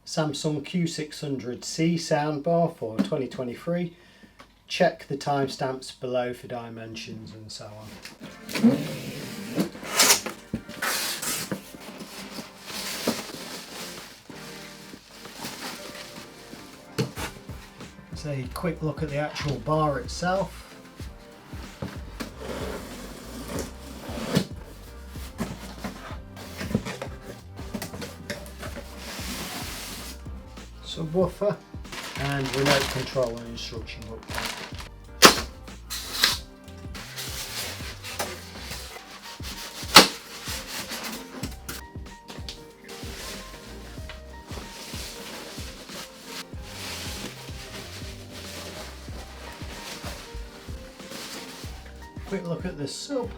Samsung Q600C Soundbar for 2023. Check the timestamps below for dimensions and so on. So a quick look at the actual bar itself. Subwoofer and remote control and instruction book. Quick look at the sub.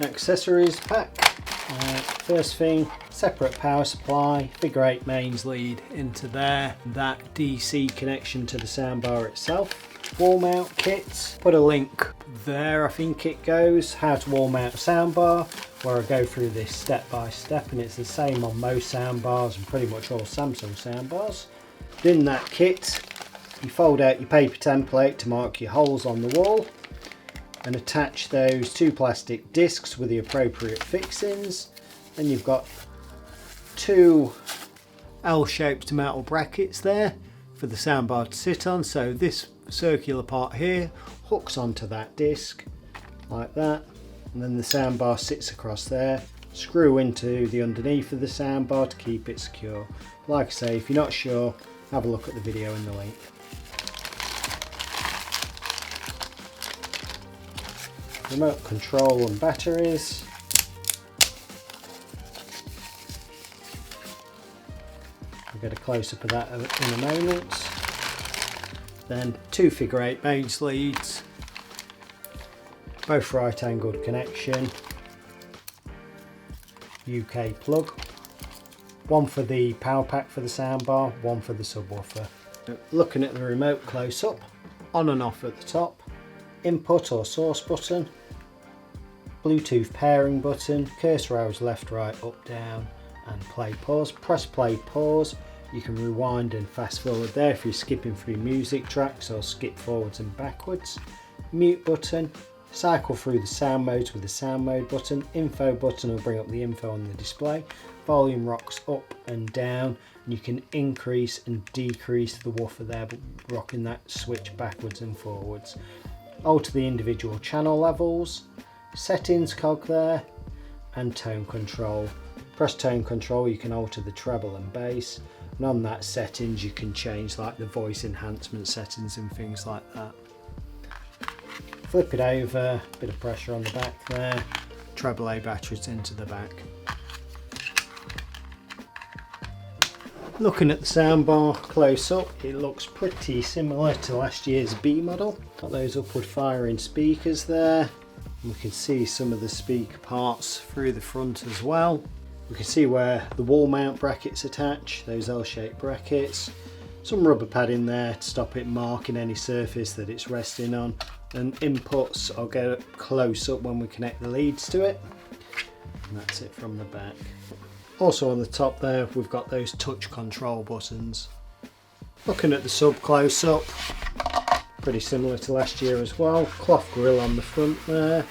Accessories pack. First thing, separate power supply, figure 8 mains lead into there, that DC connection to the soundbar itself. Wall mount kit, put a link there, I think it goes, how to wall mount a soundbar, where I go through this step by step, and it's the same on most soundbars and pretty much all Samsung soundbars. In that kit, you fold out your paper template to mark your holes on the wall, and attach those 2 plastic discs with the appropriate fixings. Then you've got 2 L-shaped metal brackets there for the soundbar to sit on. So this circular part here hooks onto that disc like that, and then the soundbar sits across there. Screw into the underneath of the soundbar to keep it secure. Like I say, if you're not sure, have a look at the video in the link. Remote control and batteries. We'll get a close-up of that in a moment. Then 2 figure 8 mains leads, both right angled connection, UK plug, one for the power pack for the soundbar, one for the subwoofer. Looking at the remote close-up, on and off at the top, input or source button, Bluetooth pairing button, cursor arrows left, right, up, down, and play pause. Press play pause. You can rewind and fast forward there if you're skipping through music tracks, or skip forwards and backwards. Mute button, cycle through the sound modes with the sound mode button. Info button will bring up the info on the display. Volume rocks up and down, and you can increase and decrease the woofer there, but rocking that switch backwards and forwards. Alter the individual channel levels, settings cog there, and tone control. Press tone control, you can alter the treble and bass, and on that settings you can change like the voice enhancement settings and things like that. Flip it over, bit of pressure on the back there, treble A batteries into the back. Looking at the soundbar close up, it looks pretty similar to last year's B model. Got those upward firing speakers there. We can see some of the speaker parts through the front as well. We can see where the wall mount brackets attach, those L-shaped brackets. Some rubber padding there to stop it marking any surface that it's resting on. And inputs, I'll get a close up when we connect the leads to it. And that's it from the back. Also on the top there, we've got those touch control buttons. Looking at the sub close up, pretty similar to last year as well. Cloth grille on the front there.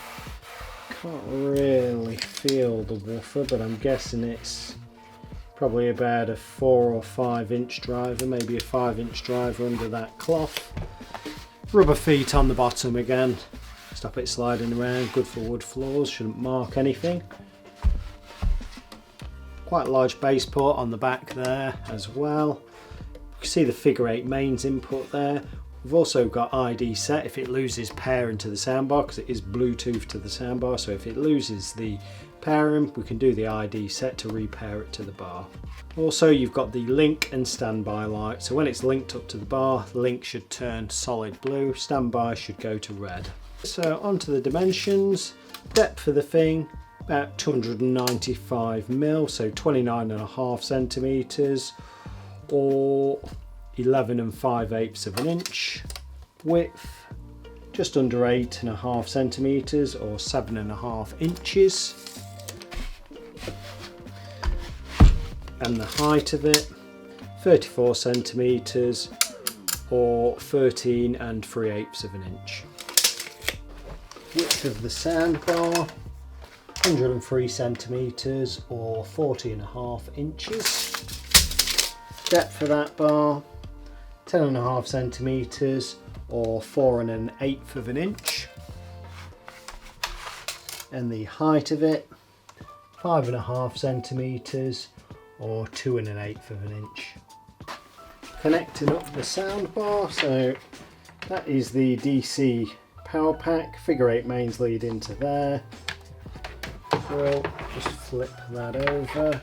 Can't really feel the woofer, but I'm guessing it's probably about a 4 or 5 inch driver, maybe a 5 inch driver under that cloth. Rubber feet on the bottom again, stop it sliding around, good for wood floors, shouldn't mark anything. Quite a large bass port on the back there as well. You can see the figure 8 mains input there. We've also got ID set if it loses pairing to the soundbar, because it is Bluetooth to the soundbar, so if it loses the pairing we can do the ID set to repair it to the bar. Also you've got the link and standby light, so when it's linked up to the bar, the link should turn solid blue, standby should go to red. So onto the dimensions. Depth of the thing, about 295mm, so 29.5 centimeters, or 11 5/8 of an inch. Width just under 8.5 centimetres or 7.5 inches. And the height of it, 34 centimetres or 13 3/8 of an inch. Width of the soundbar, 103 centimetres or 40.5 inches. Depth of that bar, 10.5 centimetres or 4 1/8 of an inch. And the height of it, 5.5 centimetres or 2 1/8 of an inch. Connecting up the soundbar, so that is the DC power pack, figure 8 mains lead into there. We'll just flip that over.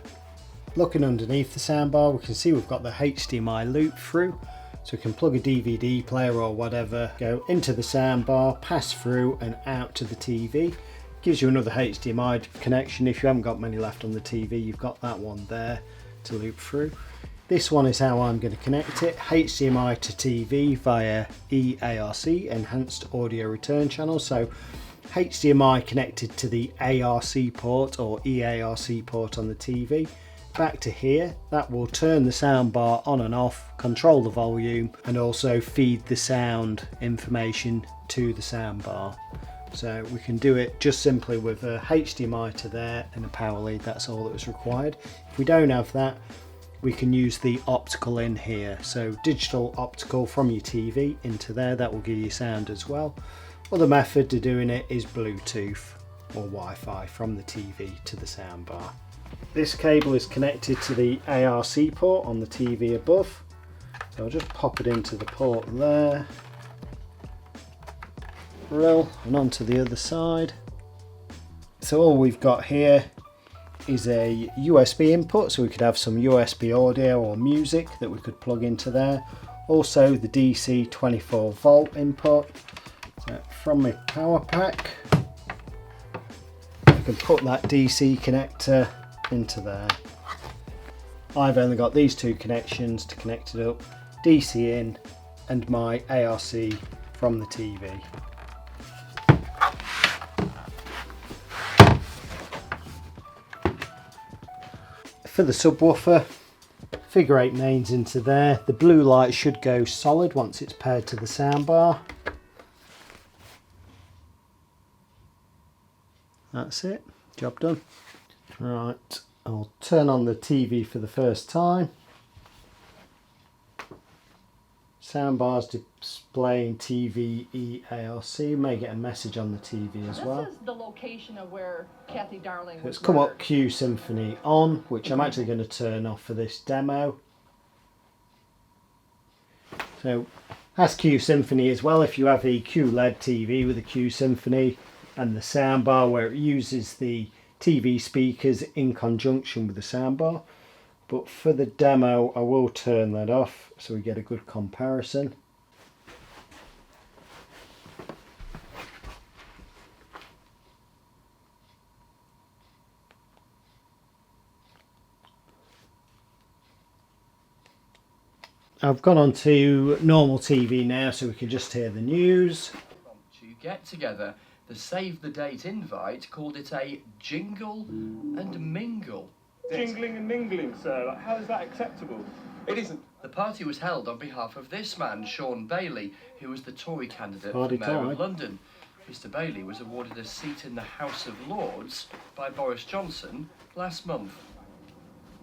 Looking underneath the soundbar, we can see we've got the HDMI loop through, so we can plug a DVD player or whatever, go into the soundbar, pass through and out to the TV. Gives you another HDMI connection. If you haven't got many left on the TV, you've got that one there to loop through. This one is how I'm going to connect it, HDMI to TV via eARC, Enhanced Audio Return Channel. So HDMI connected to the ARC port or eARC port on the TV. Back to here, that will turn the soundbar on and off, control the volume and also feed the sound information to the soundbar. So we can do it just simply with a HDMI to there and a power lead, that's all that was required. If we don't have that, we can use the optical in here. So digital optical from your TV into there, that will give you sound as well. Other method of doing it is Bluetooth or Wi-Fi from the TV to the soundbar. This cable is connected to the ARC port on the TV above. So I'll just pop it into the port there. Drill and onto the other side. So all we've got here is a USB input, so we could have some USB audio or music that we could plug into there. Also the DC 24 volt input. So from my power pack, I can put that DC connector into there. I've only got these two connections to connect it up, DC in and my ARC from the TV. For the subwoofer, figure 8 mains into there. The blue light should go solid once it's paired to the soundbar. That's it, job done. Right, I'll turn on the TV for the first time. Soundbar's displaying TV eARC, may get a message on the TV as well. This is the location of where Kathy Darling was. It's come up Q Symphony on, which I'm actually going to turn off for this demo. So that's Q Symphony as well. If you have a QLED TV with a Q Symphony and the soundbar where it uses the TV speakers in conjunction with the soundbar. But for the demo I will turn that off so we get a good comparison. I've gone on to normal TV now so we can just hear the news. To get together, the Save the Date invite called it a jingle and mingle. Jingling and mingling, sir. Like, how is that acceptable? It isn't. The party was held on behalf of this man, Sean Bailey, who was the Tory candidate for Mayor of London. Mr. Bailey was awarded a seat in the House of Lords by Boris Johnson last month.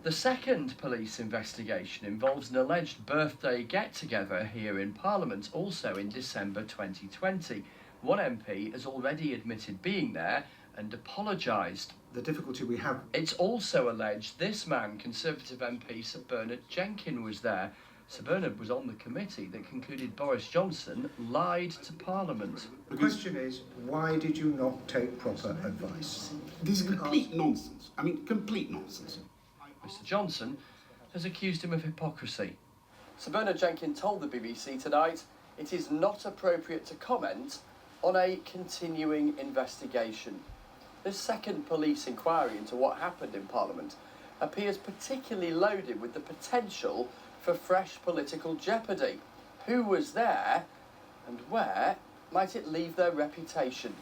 The second police investigation involves an alleged birthday get-together here in Parliament, also in December 2020. One MP has already admitted being there and apologised. The difficulty we have... It's also alleged this man, Conservative MP Sir Bernard Jenkin, was there. Sir Bernard was on the committee that concluded Boris Johnson lied to Parliament. The question is, why did you not take proper advice? This is complete nonsense. I mean, complete nonsense. Mr Johnson has accused him of hypocrisy. Sir Bernard Jenkin told the BBC tonight it is not appropriate to comment on a continuing investigation. This second police inquiry into what happened in Parliament appears particularly loaded with the potential for fresh political jeopardy. Who was there and where Might it leave their reputation?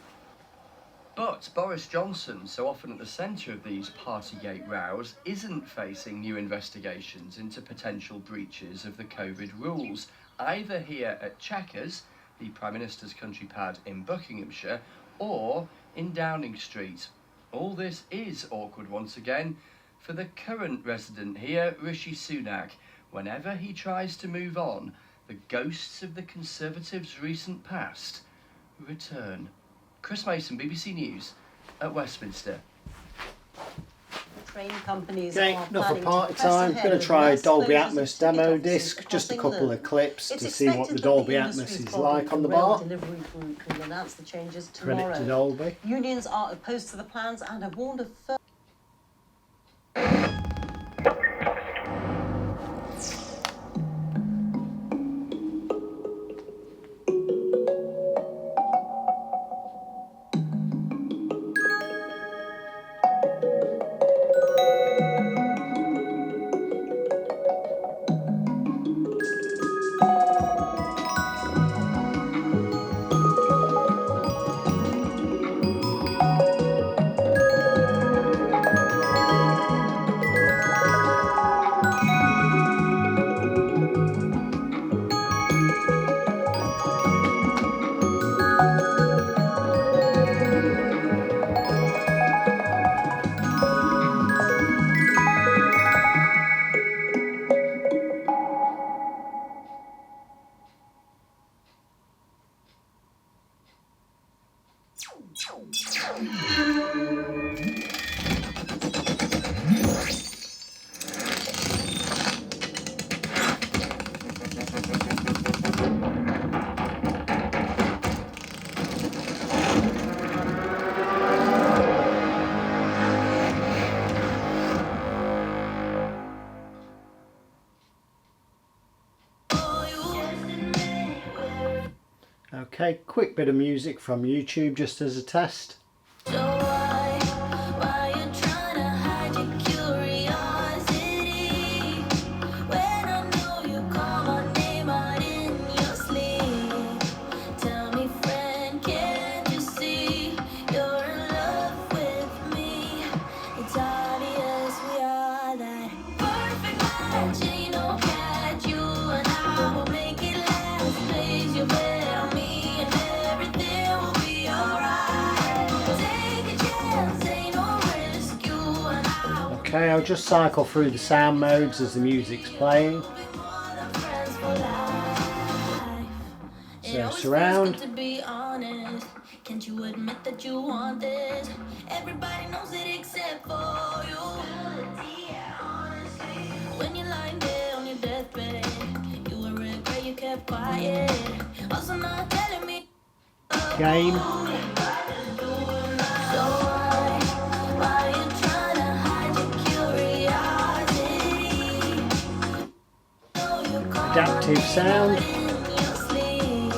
But Boris Johnson, so often at the centre of these Partygate rows, isn't facing new investigations into potential breaches of the COVID rules, either here at Chequers, the Prime Minister's country pad in Buckinghamshire, or in Downing Street. All this is awkward once again for the current resident here, Rishi Sunak. Whenever he tries to move on, the ghosts of the Conservatives' recent past return. Chris Mason, BBC News at Westminster. Train companies Okay, are enough of planning party to press time. ahead Going to with try mass Dolby closures of Atmos ticket demo offices disc, across just a couple England. of clips It's to see what the expected Dolby that the Atmos industry's is body, like on the Rail bar. Delivery Group, will announce the changes Credit tomorrow. to Dolby. Unions are opposed to the plans and have warned of further. Okay, quick bit of music from YouTube just as a test. So why you trying to hide your curiosity when I know you call my name out in your sleep? Tell me, friend, can't you see you're in love with me? It's obvious we are that perfect match. Ain't no catch, you and I will make it last. Place your bet on me and everything will be alright. Take a chance, ain't no risk, you and I will Okay, I'll just cycle through the sound modes as the music's playing. be more than friends for life. It So always surround. feels good to be honest. Can't you admit that you want this? Everybody knows it except for you. When you're lying there on your deathbed, you will regret you kept quiet. Also not telling me. Game. So why you trying to hide your curiosity? Know you call Adaptive sound. in your sleep.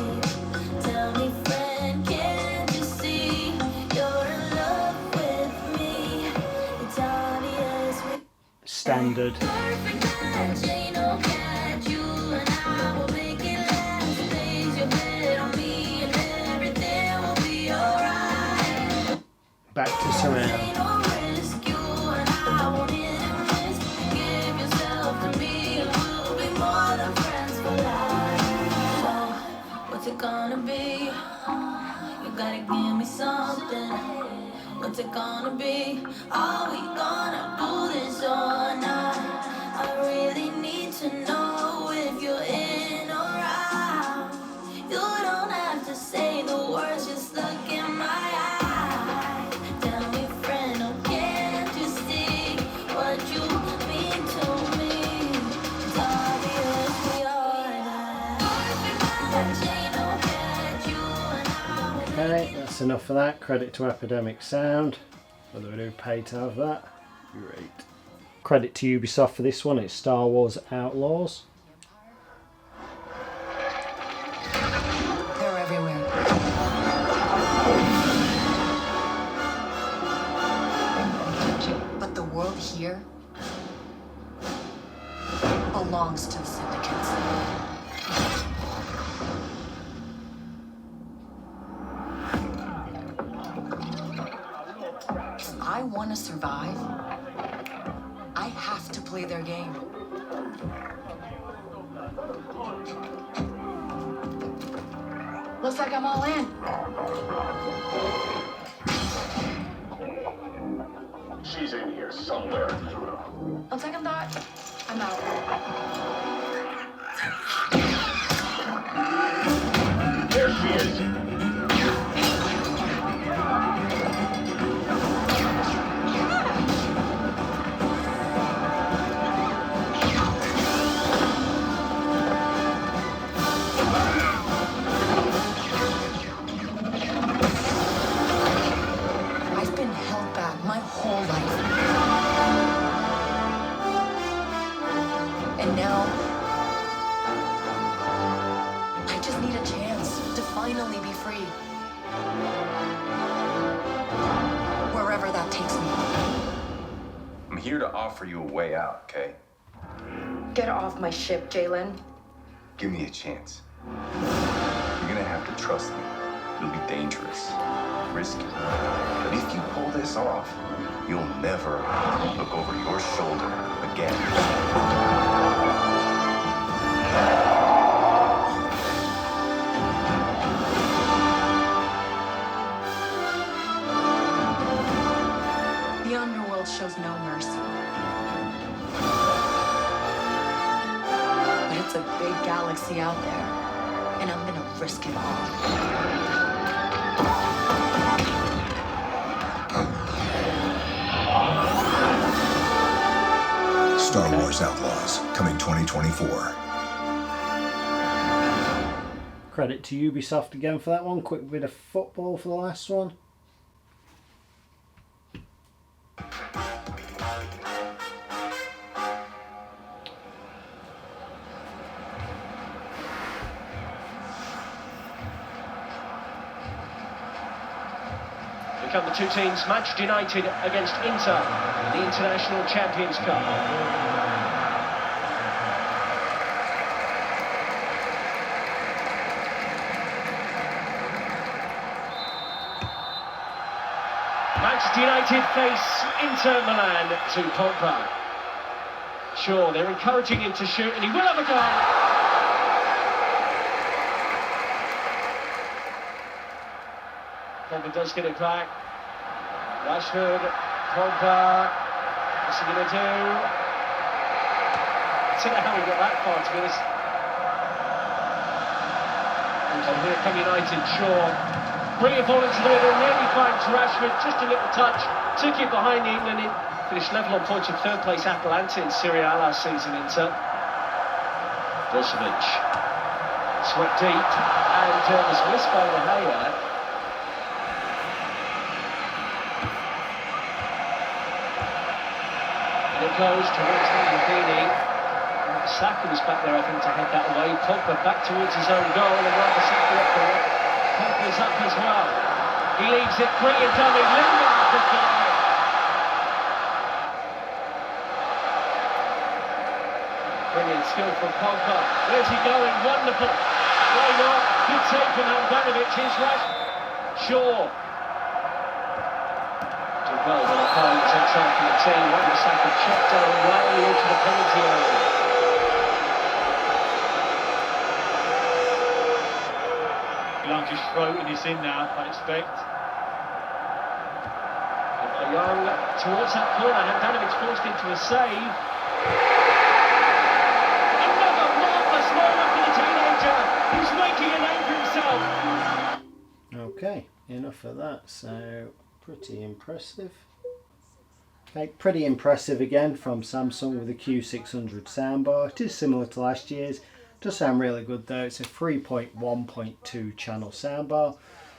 Tell me, friend, can't you see you're in love with me? It's obvious we Standard. perfect match, ain't no catch. You and I will make it last. Place your bet on me and everything will be alright. Back to surround. Ain't no risk, you and I won't hit and miss. Give yourself to me and we'll be more than friends for life. So, what's it gonna be? You gotta give me something. What's it gonna be? Are we gonna do this or not? I really need to know if you're in or out. You don't have to say the words, just look in my eyes. Tell me, friend, oh, can't you see what you mean to me? It's obvious we are that perfect match, ain't no catch. You and I will Okay, that's enough of that. Credit to Epidemic Sound. Whether we do pay to have that. Great. Credit to Ubisoft for this one. It's Star Wars Outlaws. They're everywhere. But the world here belongs to the syndicates. I want to survive, I have to play their game. Looks like I'm all in. She's in here somewhere. On second thought, I'm out. There she is. I've been held back my whole life. And now, I just need a chance to finally be free. Wherever that takes me. I'm here to offer you a way out, okay? Get off my ship, Jalen. Give me a chance. You're gonna have to trust me. It'll be dangerous, risky. But if you pull this off, you'll never look over your shoulder again. The underworld shows no mercy. But it's a big galaxy out there, and I'm gonna risk it all. Star Wars Outlaws, coming 2024. Credit to Ubisoft again for that one. Quick bit of football for the last one. Here come the two teams, Manchester United against Inter in the International Champions Cup. Manchester United face Inter Milan to Pogba. Sure, they're encouraging him to shoot, and he will have a goal. Pogba does get it back. Rashford, Pogba, what's he going to do? I don't know how he got that far, to be honest. And here come United, Shaw. Brilliant ball into the middle, nearly finds Rashford, just a little touch, took it behind England, it finished level on points with third place Atalanta in Serie A last season. Inter. Brozovic, swept deep, and was missed by De Gea. And it goes towards Lamborghini. Saka was back there, I think, to head that away. Pogba back towards his own goal, and rather Saka up for it. Pogba's up as well. He leaves it, brilliant dummy, Lingard the goal. Brilliant skill from Pogba. Where's he going? Wonderful. Why not? Good save from Handanovic. Here's Shaw. Did well when the Carly takes on from the team. Wan-Bissaka chopped down way into the penalty area. Just floating this in now, I expect. Young towards that corner, Handanovic forced into a save. Another marvellous moment for the teenager who's making a name for himself. Okay, enough of that. So, pretty impressive. Okay, pretty impressive again from Samsung with the Q600 soundbar. It is similar to last year's. Does sound really good though. It's a 3.1.2 channel soundbar.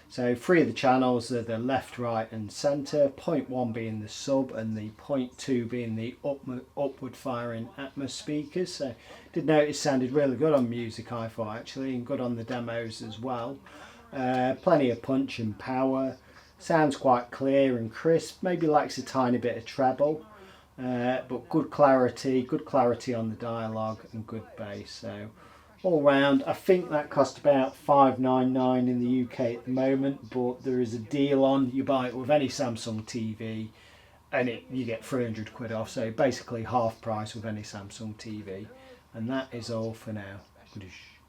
So 3 of the channels are the left, right and centre. 0.1 being the sub and the 0.2 being the upward firing Atmos speakers. So did notice sounded really good on music, I thought actually, and good on the demos as well. Plenty of punch and power. Sounds quite clear and crisp. Maybe lacks a tiny bit of treble. But good clarity on the dialogue and good bass. So all round, I think that cost about $599 in the UK at the moment, but there is a deal on. You buy it with any Samsung TV and you get 300 quid off, so basically half price with any Samsung TV. And that is all for now. Good-ish.